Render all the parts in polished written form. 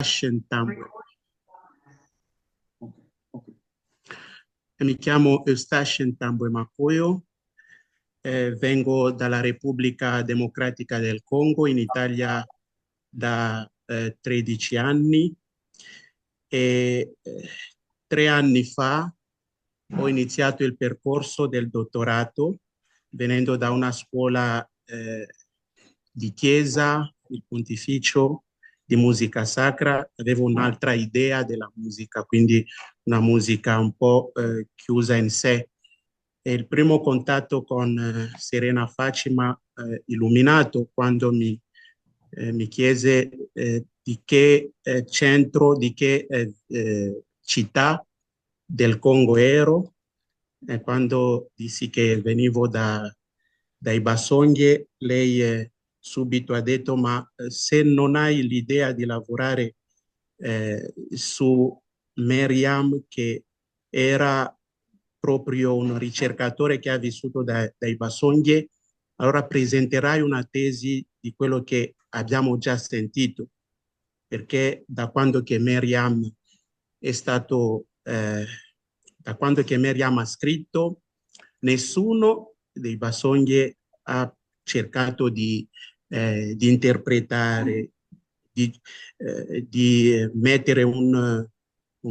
Eustache Ntambwe. Mi chiamo Eustache Ntambwe Makoyo, vengo dalla Repubblica Democratica del Congo, in Italia da 13 anni e 3 anni fa ho iniziato il percorso del dottorato venendo da una scuola di chiesa, il Pontificio di musica sacra. Avevo un'altra idea della musica, quindi una musica un po' chiusa in sé. E il primo contatto con Serena Facci mi ha illuminato quando mi chiese di che centro, di che città del Congo ero, e quando dissi che venivo dai Basonghe, lei subito ha detto: ma se non hai l'idea di lavorare su Meriam, che era proprio un ricercatore che ha vissuto dai Basonghe, allora presenterai una tesi di quello che abbiamo già sentito, perché da quando che Meriam è stato, da quando che Meriam ha scritto, nessuno dei Basonghe ha cercato di interpretare, di mettere un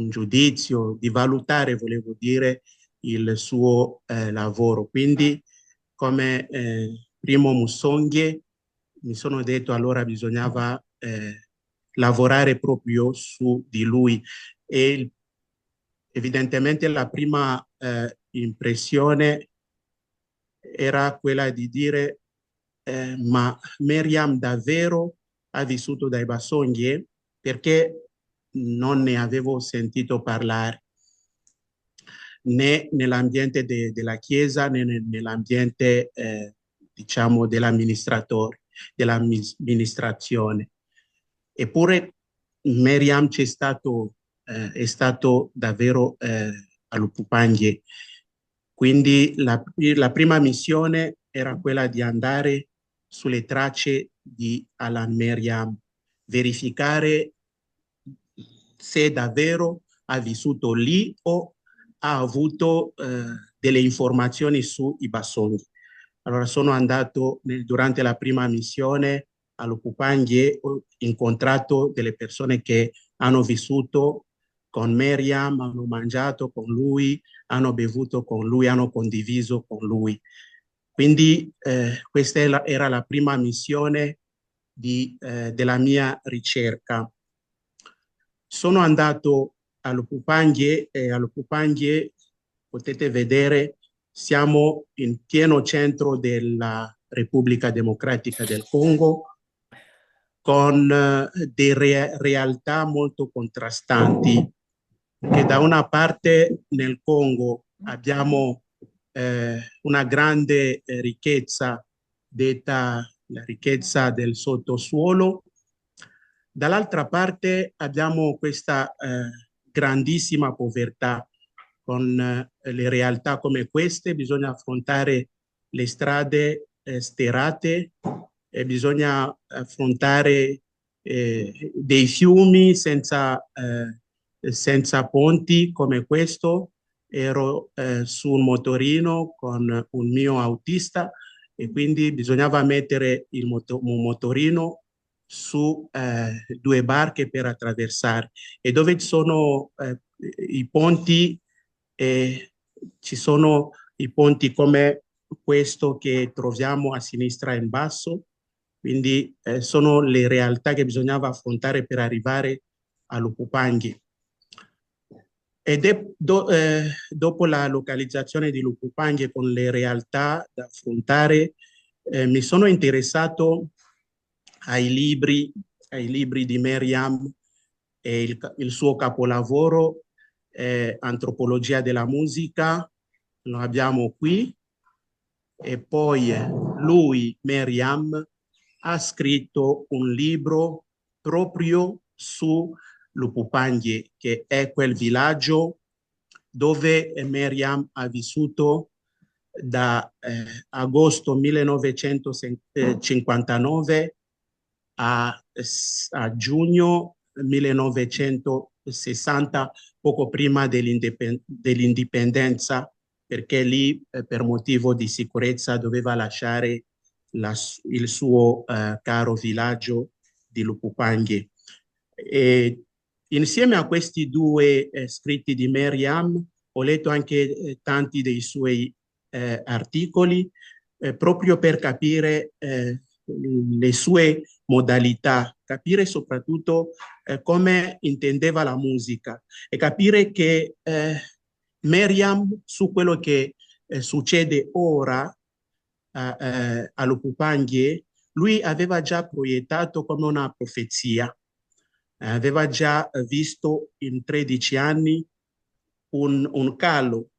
giudizio, di valutare, volevo dire, il suo lavoro. Quindi, come primo Musonghe, mi sono detto allora bisognava lavorare proprio su di lui. E evidentemente la prima impressione era quella di dire: ma Meriam davvero ha vissuto dai Basonghe? Perché non ne avevo sentito parlare né nell'ambiente della Chiesa né nell'ambiente diciamo dell'amministrazione. Eppure Meriam è stato davvero a Lupupanghe. Quindi la prima missione era quella di andare sulle tracce di Alan Meriam, verificare se davvero ha vissuto lì o ha avuto delle informazioni sui Basonghe. Allora sono andato durante la prima missione all'Opupanghe, ho incontrato delle persone che hanno vissuto con Meriam, hanno mangiato con lui, hanno bevuto con lui, hanno condiviso con lui. Quindi questa era la prima missione della mia ricerca. Sono andato all'Opupanghe e all'Opupanghe potete vedere siamo in pieno centro della Repubblica Democratica del Congo, con delle realtà molto contrastanti, che da una parte nel Congo abbiamo una grande ricchezza, detta la ricchezza del sottosuolo. Dall'altra parte abbiamo questa grandissima povertà. Con le realtà come queste bisogna affrontare le strade sterrate e bisogna affrontare dei fiumi senza ponti come questo. Ero su un motorino con un mio autista e quindi bisognava mettere un motorino su 2 barche per attraversare, e dove ci sono i ponti, ci sono i ponti come questo che troviamo a sinistra in basso, quindi sono le realtà che bisognava affrontare per arrivare all'Opupanghe. Dopo la localizzazione di Lupupanghe, con le realtà da affrontare, mi sono interessato ai libri di Meriam e il suo capolavoro Antropologia della musica, lo abbiamo qui. E poi lui, Meriam, ha scritto un libro proprio su Lupupanghe, che è quel villaggio dove Meriam ha vissuto da agosto 1959 a giugno 1960, poco prima dell'indipendenza, perché lì per motivo di sicurezza doveva lasciare il suo caro villaggio di Lupupanghe. E insieme a questi due scritti di Maryam ho letto anche tanti dei suoi articoli proprio per capire le sue modalità, capire soprattutto come intendeva la musica e capire che Maryam, su quello che succede ora a Lupupanghe, lui aveva già proiettato come una profezia, aveva già visto in 13 anni un calo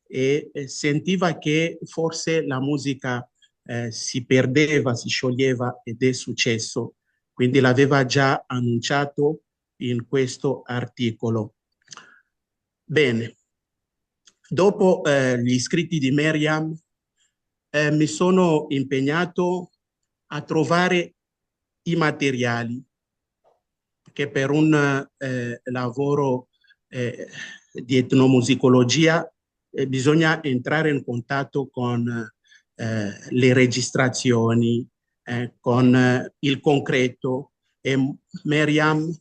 e sentiva che forse la musica si perdeva, si scioglieva ed è successo. Quindi l'aveva già annunciato in questo articolo. Bene, dopo gli scritti di Maryam mi sono impegnato a trovare i materiali che per un lavoro di etnomusicologia bisogna entrare in contatto con le registrazioni, con il concreto. E Maryam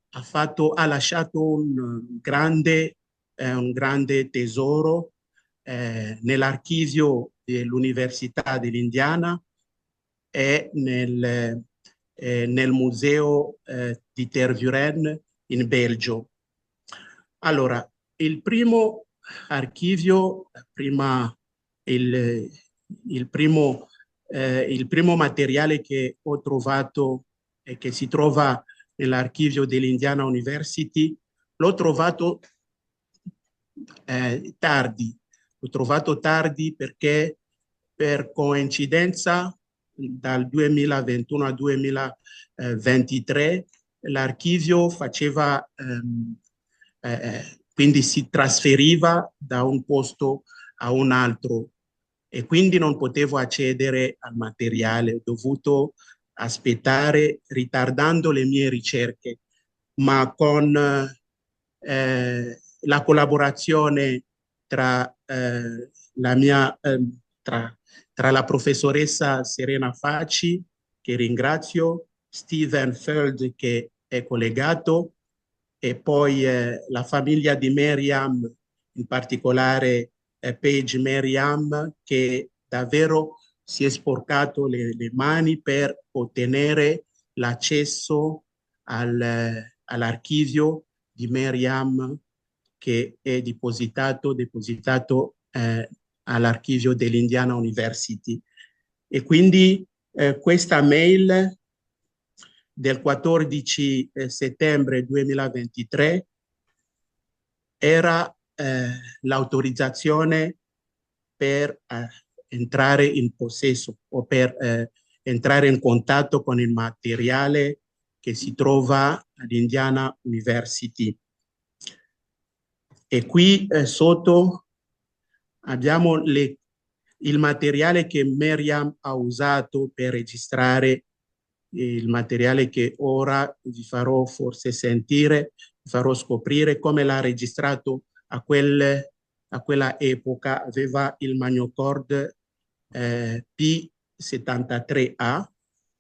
ha lasciato un grande tesoro nell'archivio dell'Università dell'Indiana e nel museo di Tervuren in Belgio. Allora, il primo archivio, il, il primo materiale che ho trovato e che si trova nell'archivio dell'Indiana University, l'ho trovato tardi. L'ho trovato tardi perché per coincidenza dal 2021 al 2023 l'archivio faceva, quindi si trasferiva da un posto a un altro e quindi non potevo accedere al materiale, ho dovuto aspettare ritardando le mie ricerche, ma con la collaborazione tra tra la professoressa Serena Facci, che ringrazio, Steven Feld, che è collegato, e poi la famiglia di Maryam, in particolare Paige Maryam, che davvero si è sporcato le mani per ottenere l'accesso all'archivio di Maryam che è depositato all'archivio dell'Indiana University. E quindi questa mail del 14 settembre 2023 era l'autorizzazione per entrare in possesso o per entrare in contatto con il materiale che si trova all'Indiana University. E qui sotto abbiamo il materiale che Maryam ha usato per registrare il materiale che ora vi farò forse sentire, vi farò scoprire come l'ha registrato a quella epoca. Aveva il Magnocord P73A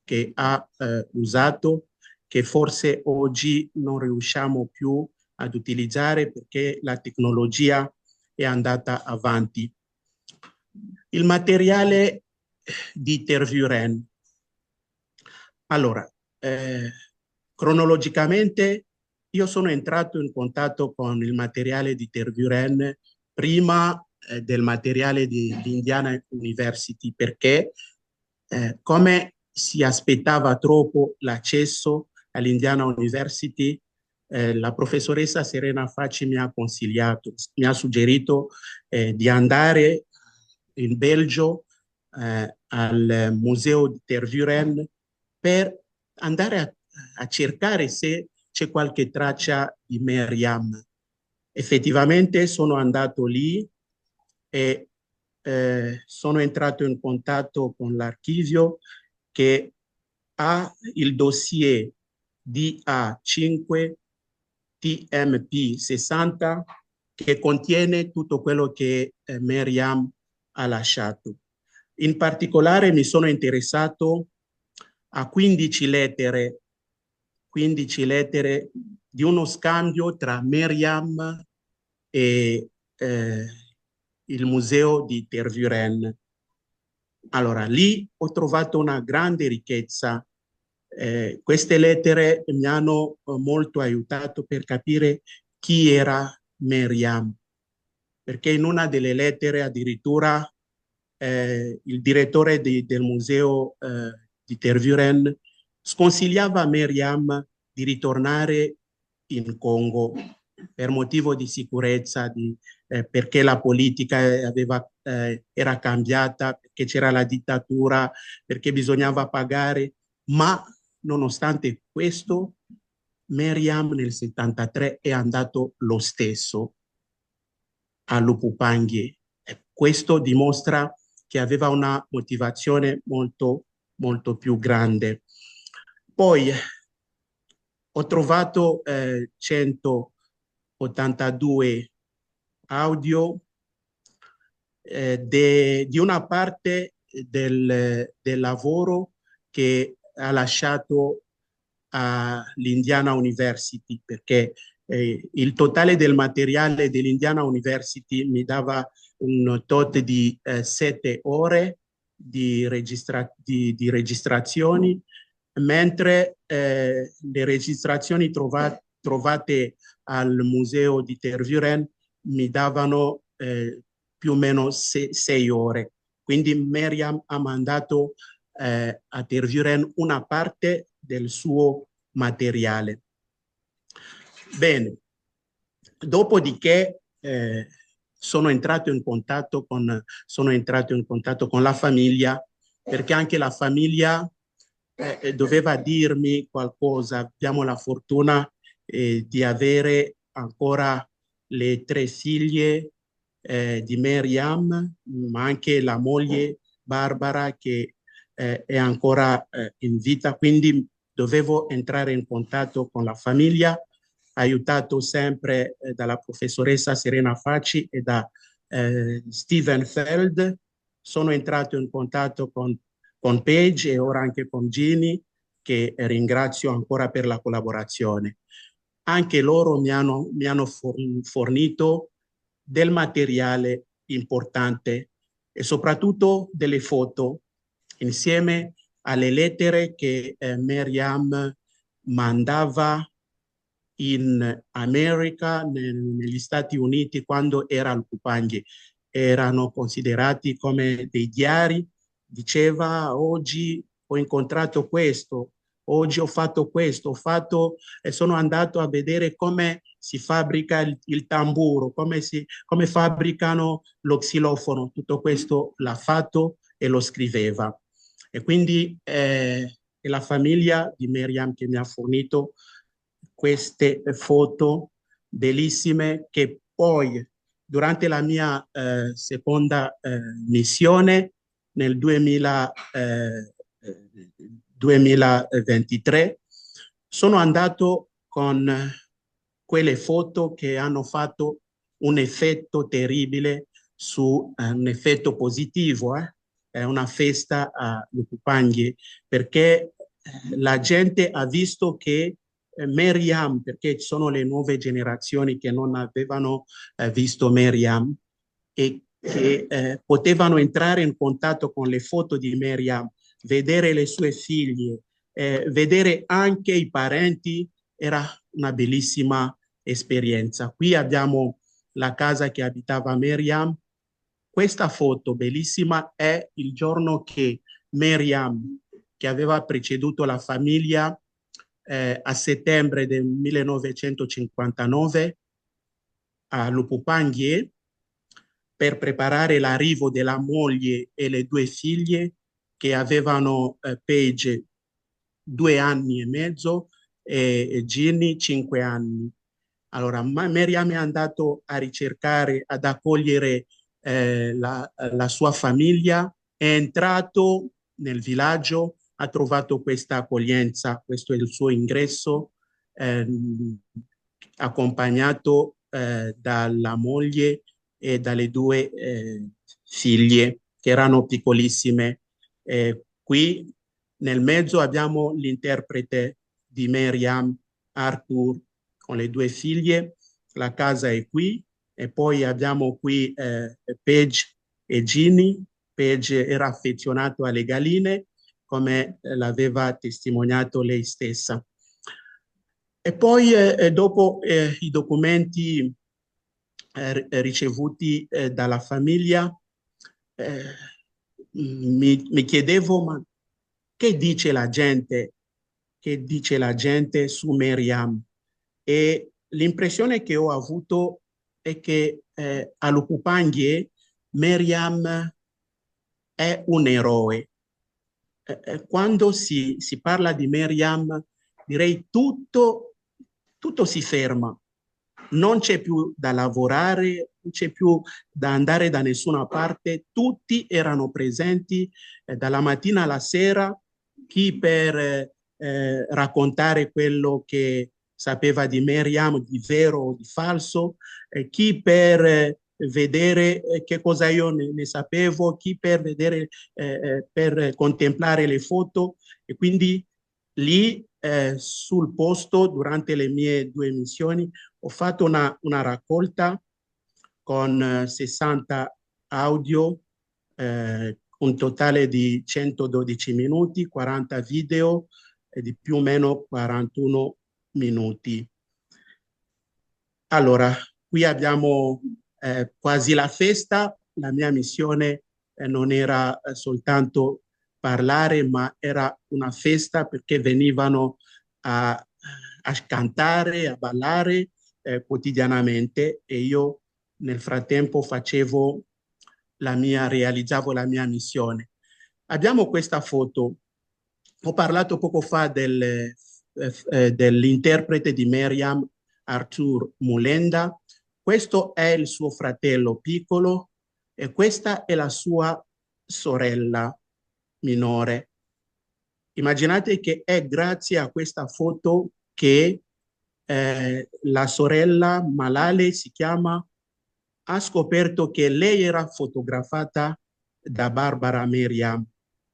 che ha usato, che forse oggi non riusciamo più ad utilizzare perché la tecnologia è andata avanti. Il materiale di Tervuren. Allora, cronologicamente io sono entrato in contatto con il materiale di Tervuren prima del materiale di Indiana University perché come si aspettava troppo l'accesso all'Indiana University, la professoressa Serena Facci mi ha consigliato, mi ha suggerito di andare in Belgio al museo di Tervuren per andare a cercare se c'è qualche traccia di Maryam. Effettivamente sono andato lì e sono entrato in contatto con l'archivio che ha il dossier DA5 TMP60, che contiene tutto quello che Meriam ha lasciato. In particolare mi sono interessato a 15 lettere di uno scambio tra Meriam e il museo di Tervuren. Allora, lì ho trovato una grande ricchezza. Queste lettere mi hanno molto aiutato per capire chi era Meriam, perché in una delle lettere addirittura il direttore del museo di Tervuren sconsigliava a Meriam di ritornare in Congo per motivo di sicurezza, perché la politica era cambiata, perché c'era la dittatura, perché bisognava pagare, ma nonostante questo Meriam nel 73 è andato lo stesso a Lupupanghi. Questo dimostra che aveva una motivazione molto, molto più grande. Poi ho trovato 182 audio di una parte del lavoro che ha lasciato all'Indiana University, perché il totale del materiale dell'Indiana University mi dava un tot di 7 ore di registrazioni, mentre le registrazioni trovate al museo di Tervuren mi davano più o meno 6 ore. Quindi Meriam ha mandato a Tervuren una parte del suo materiale. Bene, dopodiché sono entrato in contatto con la famiglia, perché anche la famiglia doveva dirmi qualcosa. Abbiamo la fortuna di avere ancora le 3 figlie di Meriam, ma anche la moglie Barbara che è ancora in vita, quindi dovevo entrare in contatto con la famiglia, aiutato sempre dalla professoressa Serena Facci e da Steven Feld. Sono entrato in contatto con Paige e ora anche con Ginny, che ringrazio ancora per la collaborazione. Anche loro mi hanno fornito del materiale importante e soprattutto delle foto insieme alle lettere che Meriam mandava in America, negli Stati Uniti, quando era al Kupanghi. Erano considerati come dei diari. Diceva: oggi ho incontrato questo, oggi ho fatto questo, e sono andato a vedere come si fabbrica il tamburo, come fabbricano lo xilofono. Tutto questo l'ha fatto e lo scriveva. E quindi è la famiglia di Meriam che mi ha fornito queste foto bellissime, che poi durante la mia seconda missione nel 2023 sono andato con quelle foto che hanno fatto un effetto terribile, un effetto positivo, È una festa a Lupupanghi, perché la gente ha visto che Meriam, perché ci sono le nuove generazioni che non avevano visto Meriam e che potevano entrare in contatto con le foto di Meriam, vedere le sue figlie, vedere anche i parenti. Era una bellissima esperienza. Qui abbiamo la casa che abitava Meriam. Questa foto bellissima è il giorno che Meriam, che aveva preceduto la famiglia a settembre del 1959 a Lupupanghi, per preparare l'arrivo della moglie e le 2 figlie che avevano Paige 2 anni e mezzo e Ginny 5 anni. Allora, Meriam è andato a ricercare, ad accogliere la sua famiglia, è entrato nel villaggio ha trovato questa accoglienza, questo è il suo ingresso, accompagnato dalla moglie e dalle due figlie che erano piccolissime. Qui nel mezzo abbiamo l'interprete di Meriam, Arthur, con le due figlie. La casa è qui e poi abbiamo qui Paige e Ginny. Paige era affezionato alle galline, come l'aveva testimoniato lei stessa. E poi dopo i documenti ricevuti dalla famiglia, mi chiedevo, ma che dice la gente? Che dice la gente su Meriam? E l'impressione che ho avuto è che all'Ukupanghe Meriam è un eroe. Quando si parla di Meriam, direi tutto si ferma. Non c'è più da lavorare, non c'è più da andare da nessuna parte. Tutti erano presenti dalla mattina alla sera, chi per raccontare quello che sapeva di Meriam, di vero o di falso, chi per vedere che cosa io ne sapevo, chi per vedere, per contemplare le foto. E quindi lì sul posto, durante le mie 2 missioni, ho fatto una raccolta con 60 audio, un totale di 112 minuti, 40 video e di più o meno 41 minuti. Allora, qui abbiamo quasi la festa. La mia missione non era soltanto parlare, ma era una festa perché venivano a cantare, a ballare quotidianamente e io nel frattempo realizzavo la mia missione. Abbiamo questa foto. Ho parlato poco fa dell'interprete di Meriam, Arthur Mulenda. Questo è il suo fratello piccolo e questa è la sua sorella minore. Immaginate che è grazie a questa foto che la sorella Malale si chiama, ha scoperto che lei era fotografata da Barbara Meriam.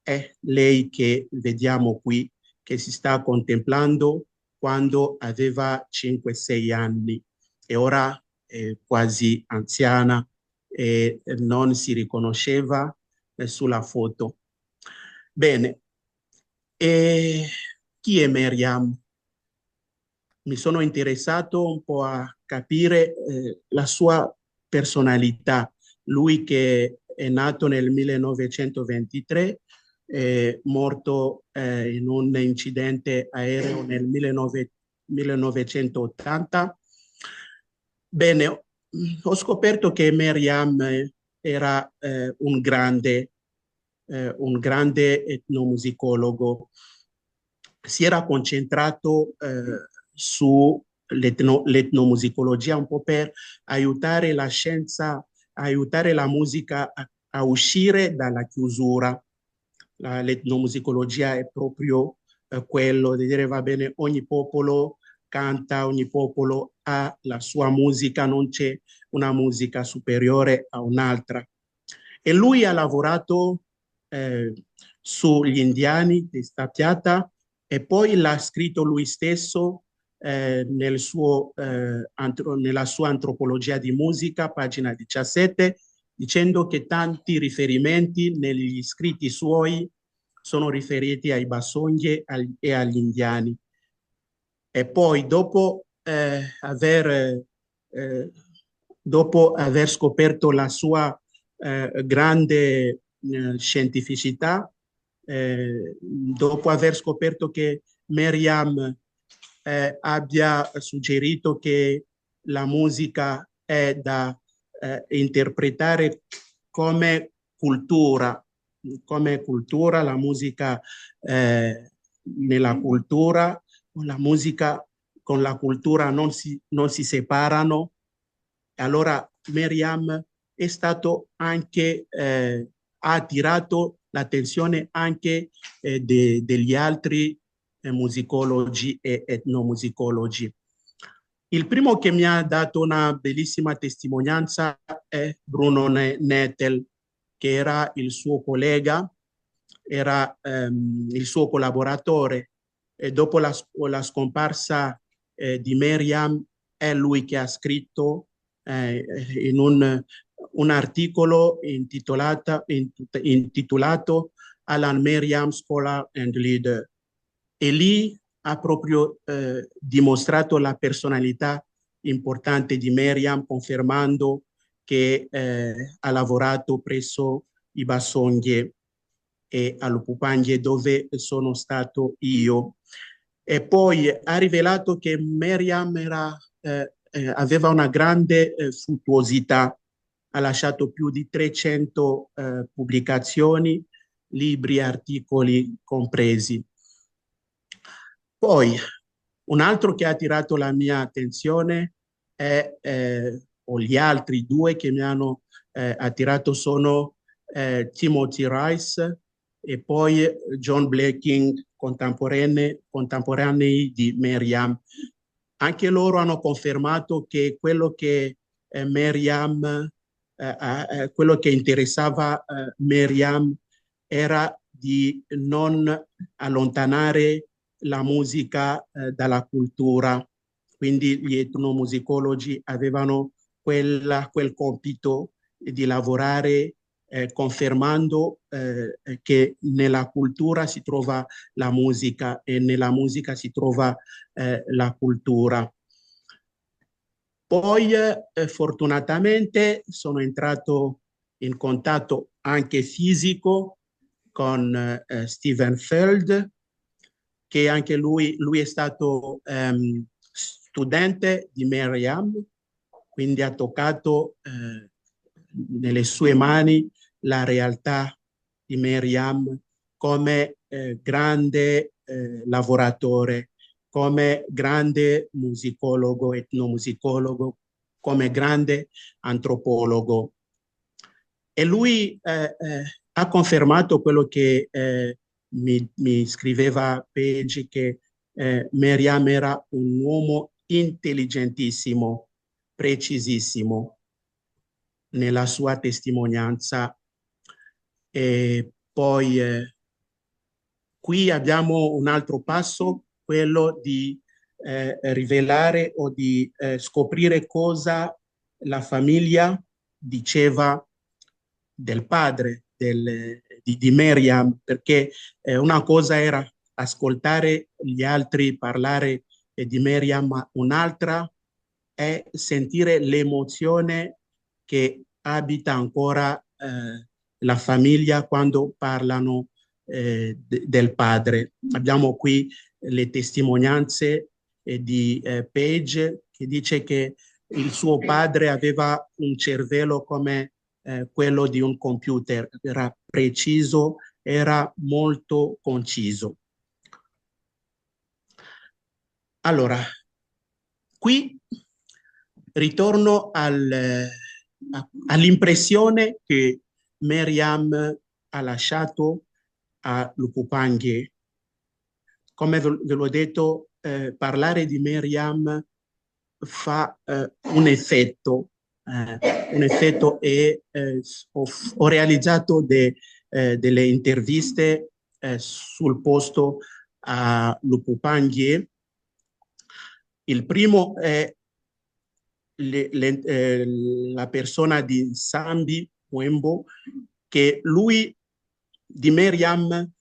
È lei che vediamo qui, che si sta contemplando quando aveva 5-6 anni e ora è quasi anziana e non si riconosceva sulla foto. Bene, e chi è Meriam? Mi sono interessato un po' a capire la sua personalità. Lui che è nato nel 1923, morto in un incidente aereo nel 1980. Bene, ho scoperto che Meriam era un grande etnomusicologo. Si era concentrato sull'etnomusicologia un po' per aiutare la scienza, aiutare la musica a uscire dalla chiusura. L'etnomusicologia è proprio quello di dire va bene, ogni popolo canta, ogni popolo ha la sua musica, non c'è una musica superiore a un'altra. E lui ha lavorato sugli indiani di Stappiata e poi l'ha scritto lui stesso nella sua antropologia di musica, pagina 17, dicendo che tanti riferimenti negli scritti suoi sono riferiti ai Basoglie e agli indiani. E poi dopo aver scoperto la sua grande scientificità, dopo aver scoperto che Meriam abbia suggerito che la musica è da interpretare come cultura, la musica nella cultura, la musica con la cultura non si separano. Allora Meriam è stato anche, ha attirato l'attenzione anche degli altri musicologi e etnomusicologi. Il primo che mi ha dato una bellissima testimonianza è Bruno Nettel, che era il suo collega, era il suo collaboratore, e dopo la scomparsa di Meriam è lui che ha scritto in un articolo intitolato Alan Meriam, Scholar and Leader. E lì ha proprio dimostrato la personalità importante di Meriam, confermando che ha lavorato presso i Basonghe e all'Upupanghe, dove sono stato io. E poi ha rivelato che Meriam aveva una grande fruttuosità, ha lasciato più di 300 pubblicazioni, libri e articoli compresi. Poi un altro che ha attirato la mia attenzione o gli altri due che mi hanno attirato sono Timothy Rice e poi John Blaking, contemporanei di Meriam. Anche loro hanno confermato che quello che Meriam, quello che interessava Meriam era di non allontanare la musica dalla cultura. Quindi gli etnomusicologi avevano quel compito di lavorare confermando che nella cultura si trova la musica e nella musica si trova la cultura. Poi fortunatamente sono entrato in contatto anche fisico con Steven Feld, che anche lui è stato studente di Meriam, quindi ha toccato nelle sue mani la realtà di Meriam come grande lavoratore, come grande musicologo, etnomusicologo, come grande antropologo. E lui ha confermato quello che mi scriveva Peggy, che Meriam era un uomo intelligentissimo, precisissimo nella sua testimonianza. E poi qui abbiamo un altro passo, quello di rivelare o di scoprire cosa la famiglia diceva del padre di Meriam, perché una cosa era ascoltare gli altri parlare di Meriam, ma un'altra è sentire l'emozione che abita ancora la famiglia quando parlano del padre. Abbiamo qui le testimonianze di Page, che dice che il suo padre aveva un cervello come quello di un computer, era preciso, era molto conciso. Allora, qui ritorno all'impressione che Meriam ha lasciato a Lupupanghe. Come ve l'ho detto, parlare di Meriam fa un effetto e ho realizzato delle interviste sul posto a Lupupanghe. Il primo è la persona di Sambi Wembo, che lui di Meriam,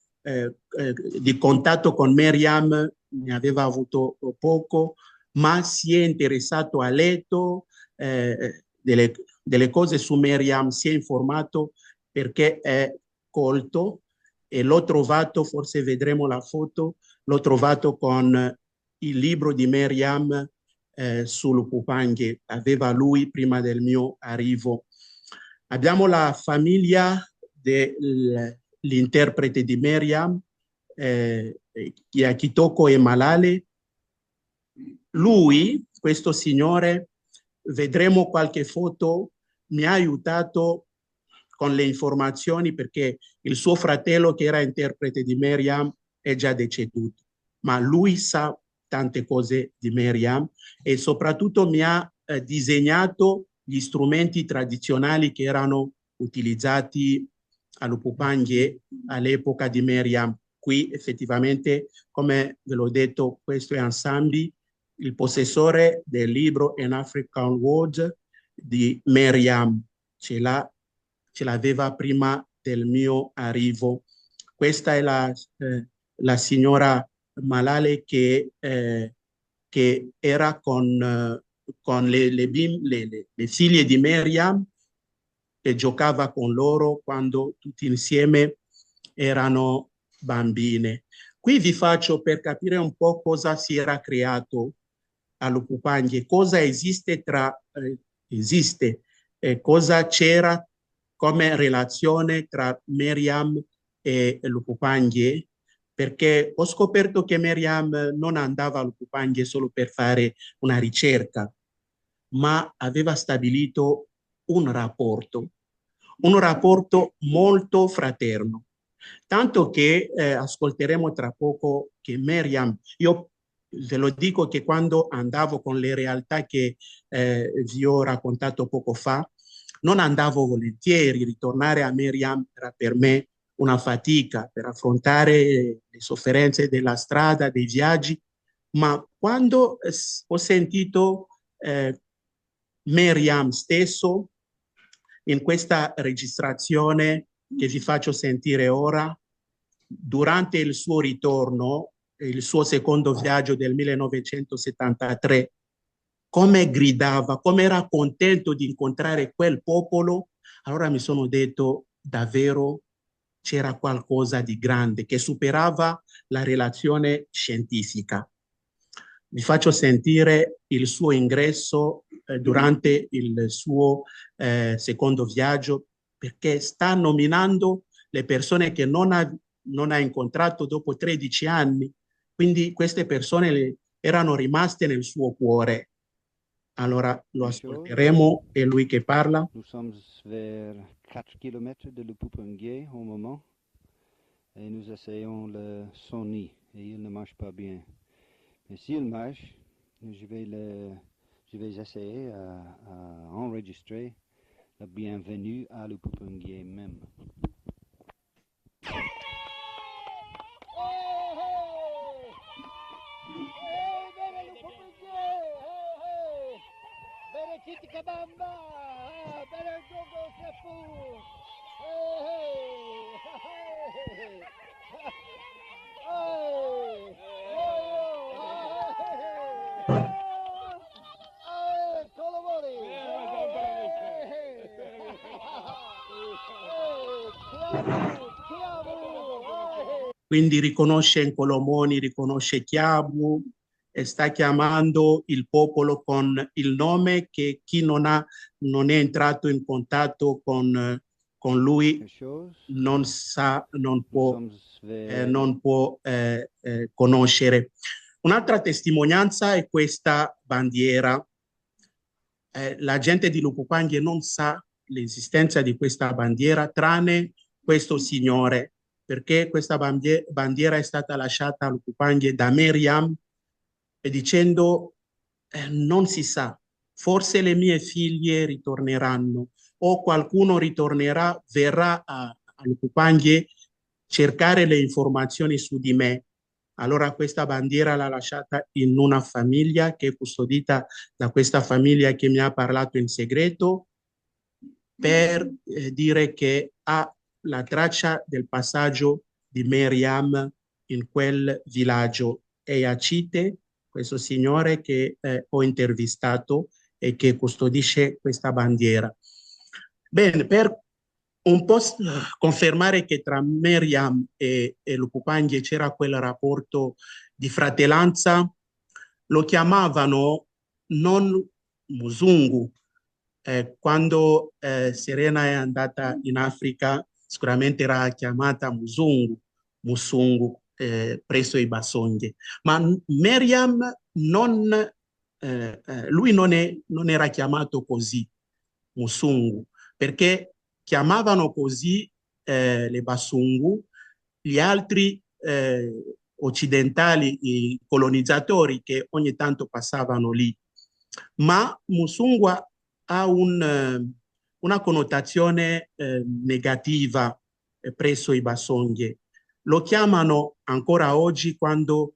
di contatto con Meriam ne aveva avuto poco, ma si è interessato, ha letto delle cose su Meriam, si è informato perché è colto, e l'ho trovato, forse vedremo la foto, l'ho trovato con il libro di Meriam sul Pupanghe, aveva lui prima del mio arrivo. Abbiamo la famiglia dell'interprete di Meriam, Kitoko e Malale. Lui, questo signore, vedremo qualche foto, mi ha aiutato con le informazioni perché il suo fratello che era interprete di Meriam è già deceduto, ma lui sa tante cose di Meriam e soprattutto mi ha disegnato gli strumenti tradizionali che erano utilizzati a Lupupanghe all'epoca di Meriam. Qui effettivamente, come ve l'ho detto, questo è Ansambi, il possessore del libro An African World di Meriam, ce l'aveva prima del mio arrivo. Questa è la signora Malale che era con le figlie di Meriam e giocava con loro quando tutti insieme erano bambine. Qui vi faccio per capire un po' cosa si era creato a Lupupanghe, cosa cosa c'era come relazione tra Meriam e Lupupanghe, perché ho scoperto che Meriam non andava a Lupupanghe solo per fare una ricerca, ma aveva stabilito un rapporto molto fraterno. Tanto che ascolteremo tra poco che Meriam, io ve lo dico che quando andavo con le realtà che vi ho raccontato poco fa, non andavo volentieri, ritornare a Meriam era per me una fatica per affrontare le sofferenze della strada, dei viaggi, ma quando ho sentito Meriam stesso in questa registrazione che vi faccio sentire ora, durante il suo ritorno, il suo secondo viaggio del 1973, come gridava, come era contento di incontrare quel popolo, allora mi sono detto davvero c'era qualcosa di grande che superava la relazione scientifica. Vi faccio sentire il suo ingresso durante il suo secondo viaggio perché sta nominando le persone che non ha incontrato dopo 13 anni. Quindi queste persone erano rimaste nel suo cuore. Allora lo ascolteremo, è lui che parla. Nous sommes vers 4 km de Lupupanghe au moment et nous essayons son nid et il ne marche pas bien. Mais s'il marche, je vais essayer à enregistrer la bienvenue à Lupupanghe même. Chiticabamba, bere jogo sefu. Quindi riconosce Nkolomoni, riconosce Chiabu e sta chiamando il popolo con il nome che chi non è entrato in contatto con lui non sa, non può conoscere. Un'altra testimonianza è questa bandiera. La gente di Lupupanghe non sa l'esistenza di questa bandiera tranne questo signore, perché questa bandiera è stata lasciata a Lupupanghe da Meriam dicendo non si sa, forse le mie figlie ritorneranno o qualcuno ritornerà, verrà a Lupupanghe cercare le informazioni su di me. Allora questa bandiera l'ha lasciata in una famiglia che è custodita da questa famiglia che mi ha parlato in segreto per dire che ha la traccia del passaggio di Meriam in quel villaggio. E a Cite, questo signore che ho intervistato e che custodisce questa bandiera. Bene, per un po' confermare che tra Meriam e Lupupanghe c'era quel rapporto di fratellanza, lo chiamavano non Musungu. Quando Serena è andata in Africa, sicuramente era chiamata Musungu, presso i Basonghe. Ma Meriam lui non era chiamato così, Musungu, perché chiamavano così le Basungu, gli altri occidentali, i colonizzatori che ogni tanto passavano lì. Ma Musungwa ha una connotazione negativa presso i Basonghe. Lo chiamano ancora oggi quando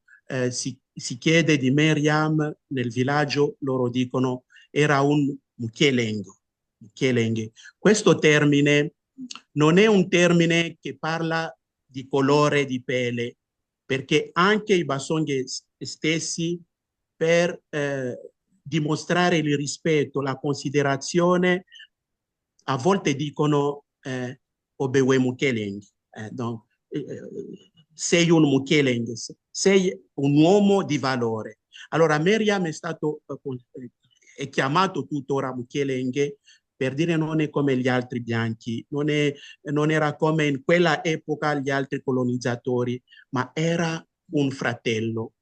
si chiede di Meriam nel villaggio, loro dicono era un Mukhelenge. Questo termine non è un termine che parla di colore di pelle, perché anche i Basonghe stessi, per dimostrare il rispetto, la considerazione, a volte dicono Obewe Mukeleng, sei un Mukeleng, sei un uomo di valore. Allora Meriam è chiamato tuttora Mukeleng per dire non è come gli altri bianchi, non era come in quella epoca gli altri colonizzatori, ma era un fratello,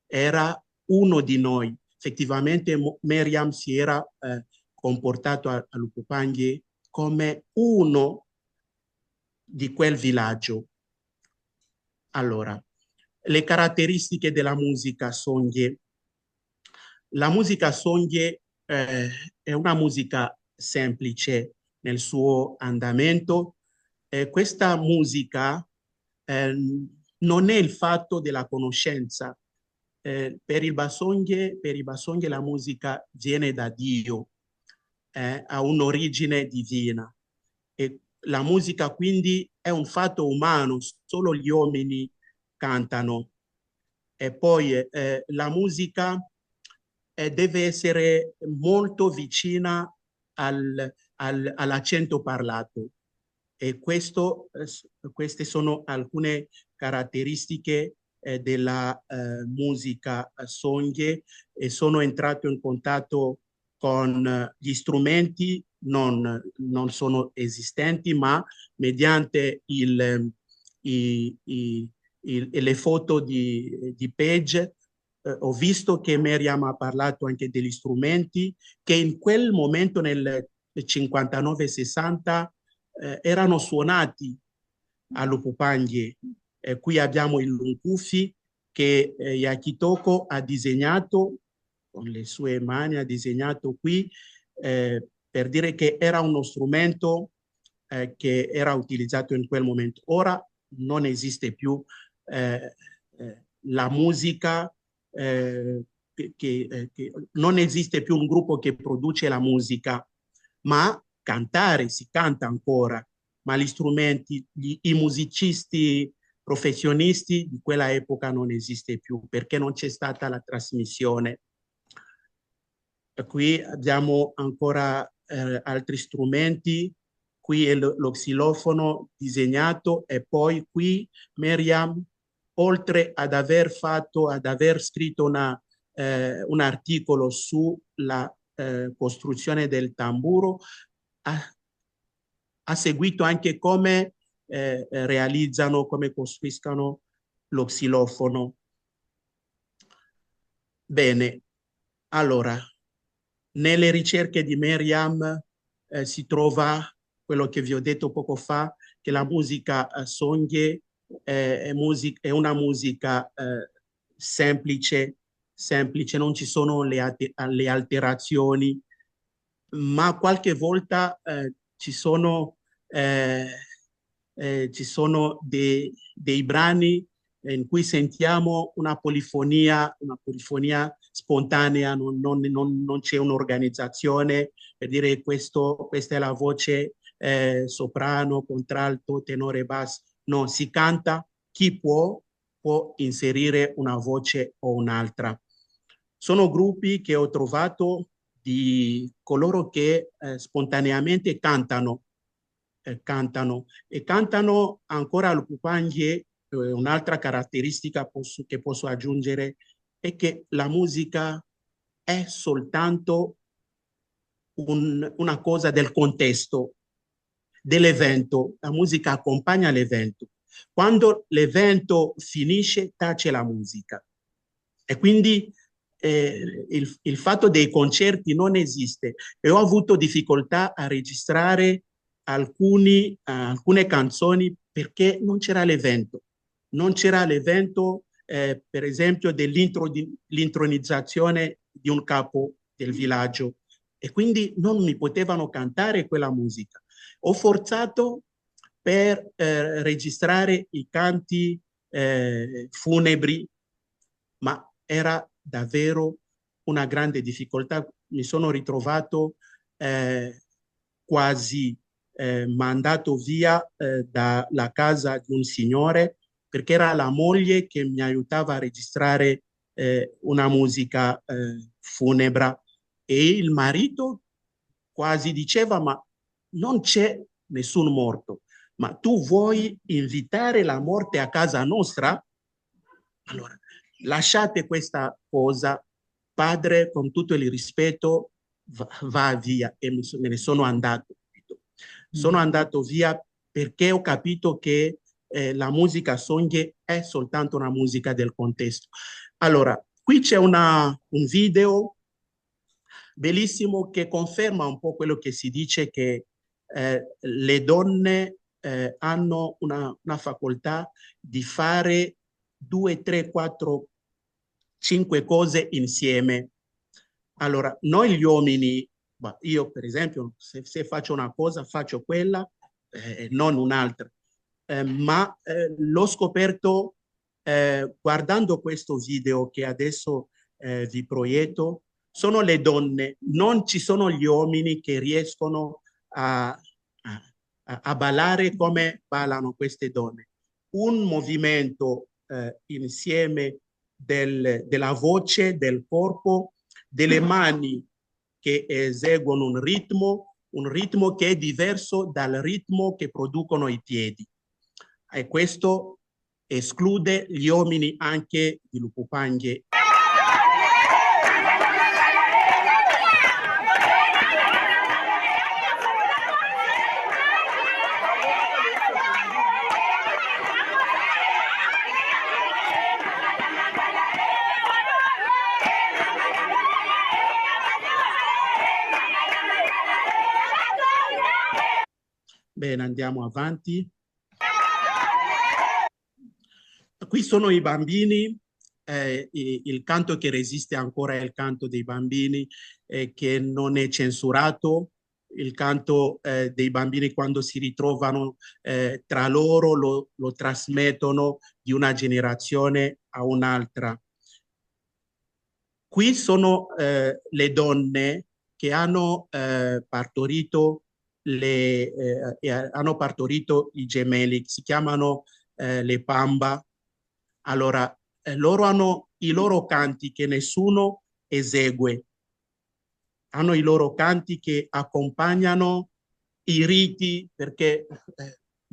era uno di noi. Effettivamente Meriam si era comportato a Lupupanghe come uno di quel villaggio. Allora, le caratteristiche della musica Songye. La musica Songye è una musica semplice nel suo andamento. Questa musica non è il fatto della conoscenza. Per i Basonghe la musica viene da Dio, ha un'origine divina. E la musica quindi è un fatto umano, solo gli uomini cantano. E poi la musica deve essere molto vicina all'accento parlato. E queste sono alcune caratteristiche della musica Songye, e sono entrato in contatto con gli strumenti, non sono esistenti, ma mediante le foto di Page ho visto che Meriam ha parlato anche degli strumenti che in quel momento nel 59-60 erano suonati a Lupupanghe. Qui abbiamo il lunkufi che Yakitoko ha disegnato con le sue mani, ha disegnato qui per dire che era uno strumento che era utilizzato in quel momento. Ora non esiste più la musica, non esiste più un gruppo che produce la musica, ma cantare si canta ancora, ma gli strumenti, i musicisti professionisti di quella epoca non esiste più perché non c'è stata la trasmissione. Qui abbiamo ancora altri strumenti, qui è lo xilofono disegnato, e poi qui Meriam, oltre ad aver scritto un articolo sulla costruzione del tamburo, ha seguito anche come realizzano, come costruiscono lo xilofono. Bene, allora, nelle ricerche di Meriam si trova quello che vi ho detto poco fa, che la musica Songye è una musica semplice, non ci sono le alterazioni, ma qualche volta ci sono dei brani in cui sentiamo una polifonia spontanea, non c'è un'organizzazione per dire questa è la voce soprano, contralto, tenore, basso. No, si canta, chi può inserire una voce o un'altra. Sono gruppi che ho trovato di coloro che spontaneamente cantano ancora al Lupupanghe. Un'altra caratteristica che posso aggiungere è che la musica è soltanto una cosa del contesto, dell'evento. La musica accompagna l'evento. Quando l'evento finisce, tace la musica. E quindi il fatto dei concerti non esiste. E ho avuto difficoltà a registrare alcune canzoni perché non c'era l'evento. Non c'era l'evento, per esempio, dell'intronizzazione di un capo del villaggio e quindi non mi potevano cantare quella musica. Ho forzato per registrare i canti funebri, ma era davvero una grande difficoltà. Mi sono ritrovato quasi mandato via dalla casa di un signore perché era la moglie che mi aiutava a registrare una musica funebra e il marito quasi diceva ma non c'è nessun morto, ma tu vuoi invitare la morte a casa nostra? Allora, lasciate questa cosa, padre, con tutto il rispetto, va via e me ne sono andato. Sono andato via perché ho capito che la musica songhe è soltanto una musica del contesto. Allora, qui c'è un video bellissimo che conferma un po' quello che si dice che le donne hanno una facoltà di fare 2, 3, 4, 5 cose insieme. Allora, noi gli uomini, io per esempio, se faccio una cosa, faccio quella, non un'altra. Ma l'ho scoperto guardando questo video che adesso vi proietto, sono le donne, non ci sono gli uomini che riescono a ballare come ballano queste donne. Un movimento insieme della voce, del corpo, delle mani che eseguono un ritmo che è diverso dal ritmo che producono i piedi. E questo esclude gli uomini anche di Lupupanghe. Bene, andiamo avanti. Qui sono i bambini, il canto che resiste ancora è il canto dei bambini, che non è censurato, il canto dei bambini quando si ritrovano tra loro lo trasmettono di una generazione a un'altra. Qui sono le donne che hanno partorito hanno partorito i gemelli, si chiamano le Pamba. Allora, loro hanno i loro canti che nessuno esegue, hanno i loro canti che accompagnano i riti, perché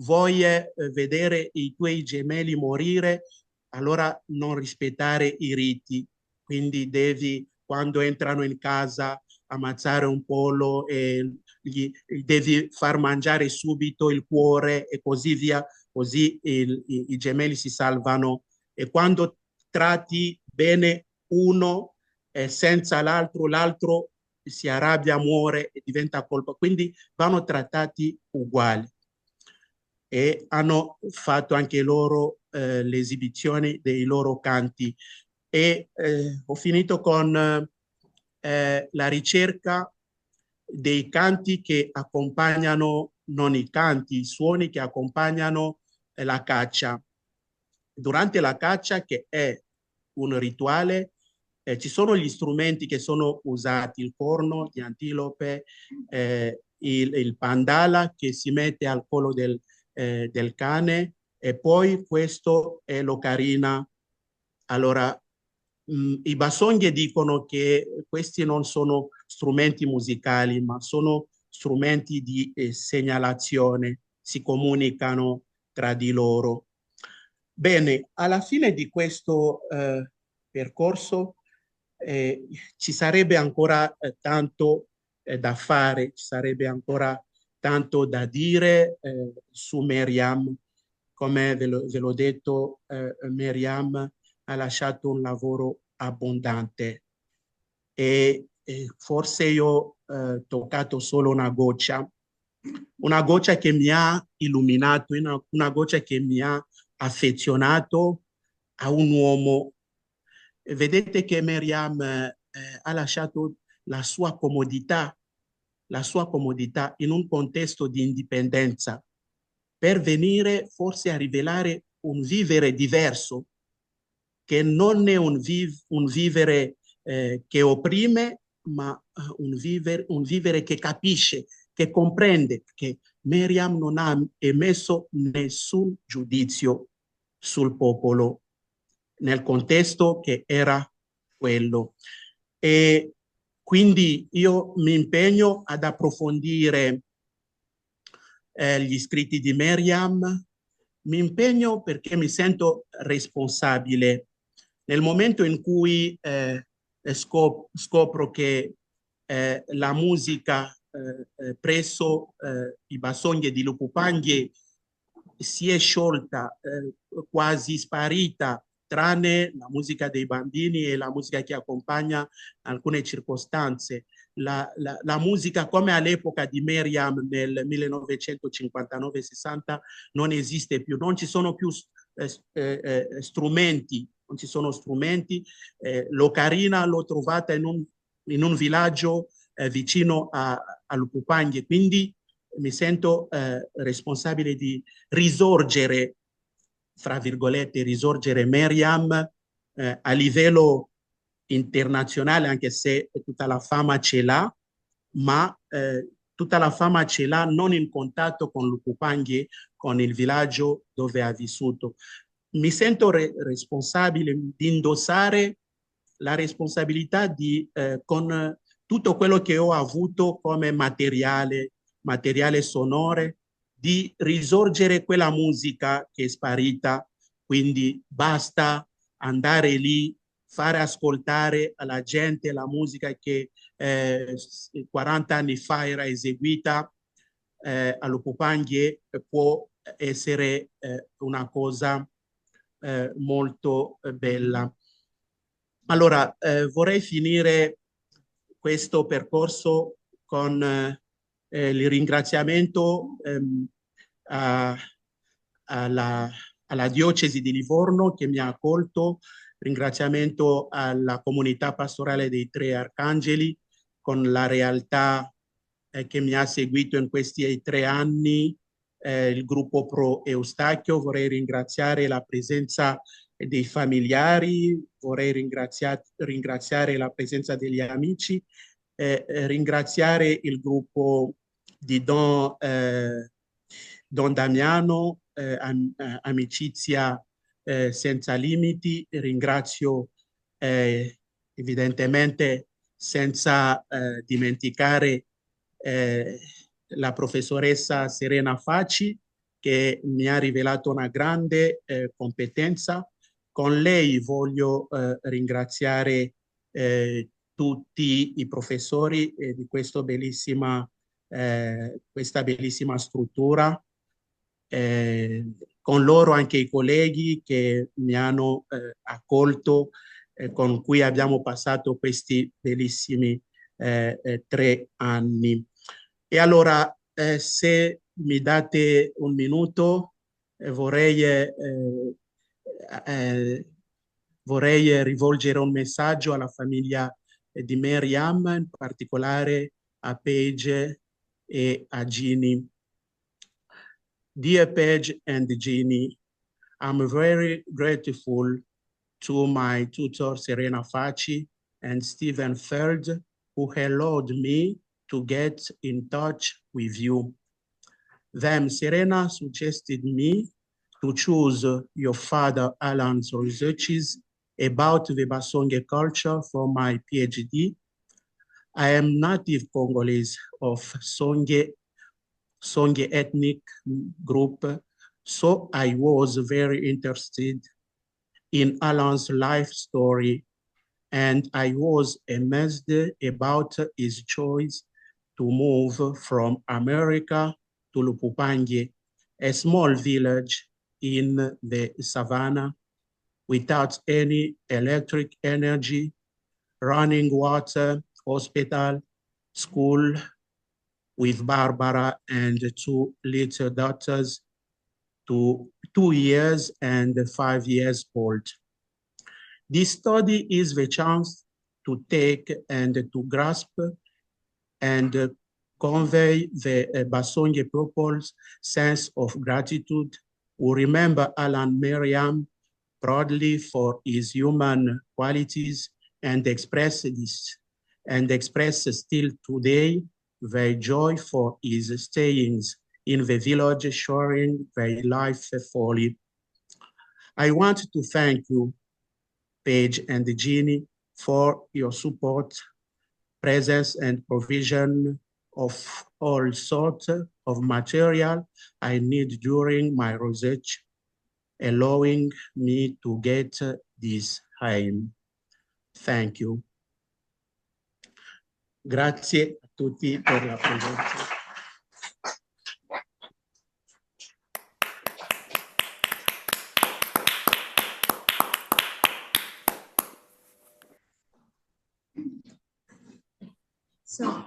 vuoi vedere i tuoi gemelli morire, allora non rispettare i riti, quindi devi, quando entrano in casa, ammazzare un pollo e devi far mangiare subito il cuore e così via, così i gemelli si salvano. E quando tratti bene uno senza l'altro, l'altro si arrabbia, muore e diventa colpa. Quindi vanno trattati uguali. E hanno fatto anche loro le esibizioni dei loro canti. E ho finito con la ricerca dei canti che accompagnano, non i canti, i suoni che accompagnano la caccia. Durante la caccia, che è un rituale, ci sono gli strumenti che sono usati, il corno di antilope, il pandala che si mette al collo del cane e poi questo è l'ocarina. Allora, i basonghe dicono che questi non sono strumenti musicali, ma sono strumenti di segnalazione, si comunicano tra di loro. Bene, alla fine di questo percorso ci sarebbe ancora tanto da fare, ci sarebbe ancora tanto da dire su Meriam. Come ve l'ho detto, Meriam ha lasciato un lavoro abbondante e forse io ho toccato solo una goccia una goccia che mi ha illuminato, una goccia che mi ha affezionato a un uomo. Vedete che Miriam ha lasciato la sua comodità in un contesto di indipendenza per venire forse a rivelare un vivere diverso, che non è un vivere che opprime, ma un vivere che capisce, che comprende, che Miriam non ha emesso nessun giudizio sul popolo nel contesto che era quello. E quindi io mi impegno ad approfondire gli scritti di Miriam, mi impegno perché mi sento responsabile. Nel momento in cui scopro che la musica presso i Basonghe di Lupupanghe si è sciolta, quasi sparita, tranne la musica dei bambini e la musica che accompagna alcune circostanze. La musica come all'epoca di Miriam nel 1959-60 non esiste più, non ci sono più strumenti, non ci sono strumenti. L'ocarina l'ho trovata in un villaggio vicino a Lupupanghe, quindi mi sento responsabile di risorgere, fra virgolette, risorgere Miriam a livello internazionale, anche se tutta la fama ce l'ha, ma tutta la fama ce l'ha non in contatto con Lupupanghe, con il villaggio dove ha vissuto. Mi sento responsabile di indossare la responsabilità con tutto quello che ho avuto come materiale sonore, di risorgere quella musica che è sparita. Quindi basta andare lì, fare ascoltare alla gente la musica che 40 anni fa era eseguita a Lupupanghe, può essere una cosa molto bella. Allora, vorrei finire questo percorso con il ringraziamento alla, alla diocesi di Livorno che mi ha accolto, ringraziamento alla comunità pastorale dei Tre Arcangeli con la realtà che mi ha seguito in questi 3 anni, il gruppo Pro Eustachio. Vorrei ringraziare la presenza dei familiari, vorrei ringraziare la presenza degli amici, ringraziare il gruppo di Don Damiano, Amicizia Senza Limiti. Ringrazio evidentemente senza dimenticare la professoressa Serena Facci, che mi ha rivelato una grande competenza. Con lei voglio ringraziare tutti i professori di questa bellissima struttura. Con loro anche i colleghi che mi hanno accolto, con cui abbiamo passato questi bellissimi 3 anni. E allora, se mi date un minuto, vorrei rivolgere un messaggio alla famiglia di Miriam, in particolare a Paige e a Ginny. Dear Paige and Ginny, I'm very grateful to my tutor Serena Facci and Stephen Feld, who allowed me to get in touch with you. Then Serena suggested me to choose your father Alan's researches about the Basonge culture for my PhD. I am native Congolese of Songe ethnic group, so I was very interested in Alan's life story, and I was amazed about his choice to move from America to Lupupanghe, a small village in the savannah without any electric energy, running water, hospital, school, with Barbara and two little daughters, 2 years and 5 years old. This study is the chance to take and to grasp and convey the Basonge people's sense of gratitude. We remember Alan Merriam proudly for his human qualities and express still today their joy for his stayings in the village, sharing their life fully. I want to thank you, Paige and Jeannie, for your support, presence, and provision of all sorts of material I need during my research, allowing me to get this aim. Thank you. Grazie a tutti per la presenza. So,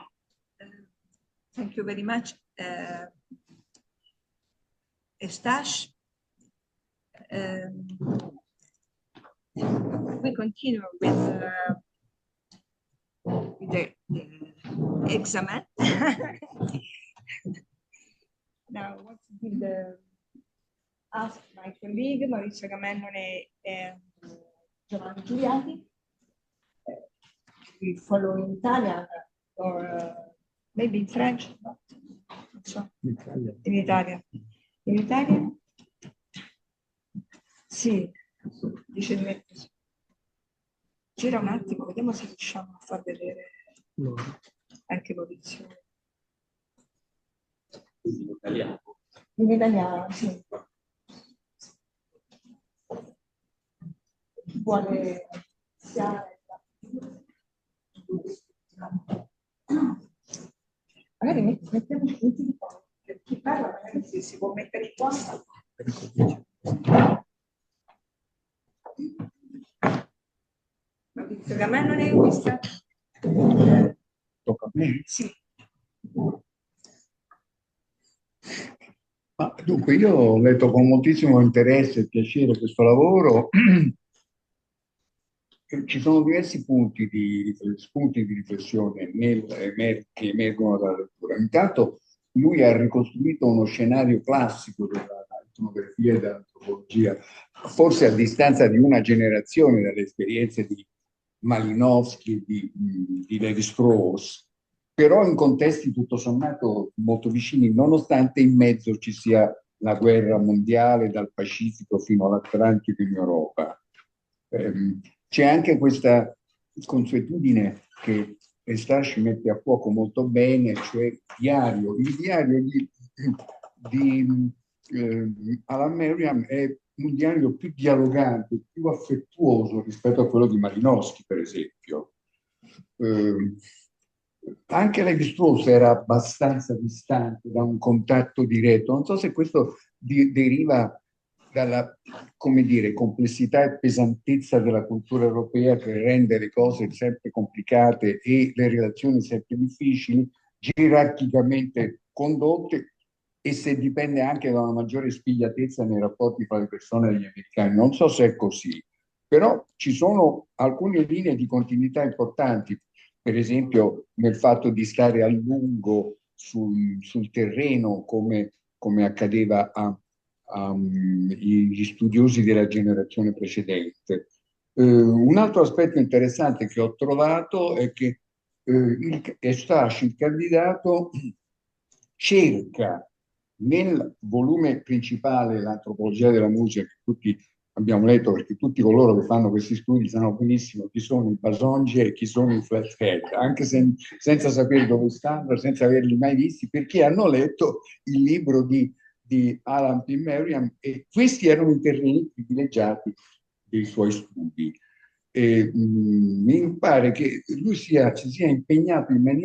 thank you very much, Eustache. We continue with the exam. Now, what did ask my colleague Maurizio Gamennone and Giovanni Giuliati? We follow in Italian or maybe in French, not so. In Italian. In Italian? Sì, dice di mettersi. Gira un attimo, vediamo se riusciamo a far vedere anche Maurizio. In italiano? In italiano, sì. Vuole iniziare? Magari mettiamoci di qua, per chi parla magari si può mettere qua. Maurizio Gamennone, questa? Tocca a me? Sì. Dunque, io ho letto con moltissimo interesse e piacere questo lavoro. Ci sono diversi spunti di riflessione che emergono dalla lettura. Intanto lui ha ricostruito uno scenario classico dell'etnografia e dell'antropologia, forse a distanza di una generazione dalle esperienze di Malinowski e di Lévi-Strauss, però in contesti tutto sommato molto vicini, nonostante in mezzo ci sia la guerra mondiale dal Pacifico fino all'Atlantico in Europa. C'è anche questa consuetudine che Eustache mette a fuoco molto bene, cioè il diario di Alan Merriam è un diario più dialogante, più affettuoso rispetto a quello di Malinowski, per esempio. Anche Lévi-Strauss era abbastanza distante da un contatto diretto. Non so se questo deriva dalla, come dire, complessità e pesantezza della cultura europea che rende le cose sempre complicate e le relazioni sempre difficili, gerarchicamente condotte, e se dipende anche da una maggiore spigliatezza nei rapporti fra le persone e gli americani. Non so se è così, però ci sono alcune linee di continuità importanti, per esempio nel fatto di stare a lungo sul terreno, come accadeva agli studiosi della generazione precedente. Un altro aspetto interessante che ho trovato è che Eustache, il candidato, cerca nel volume principale, l'antropologia della musica, che tutti abbiamo letto, perché tutti coloro che fanno questi studi sanno benissimo chi sono i Basonge e chi sono i Flathead, anche senza sapere dove stanno, senza averli mai visti, perché hanno letto il libro di Alan P. Merriam, e questi erano i terreni privilegiati dei suoi studi. Mi pare che lui si sia impegnato in maniera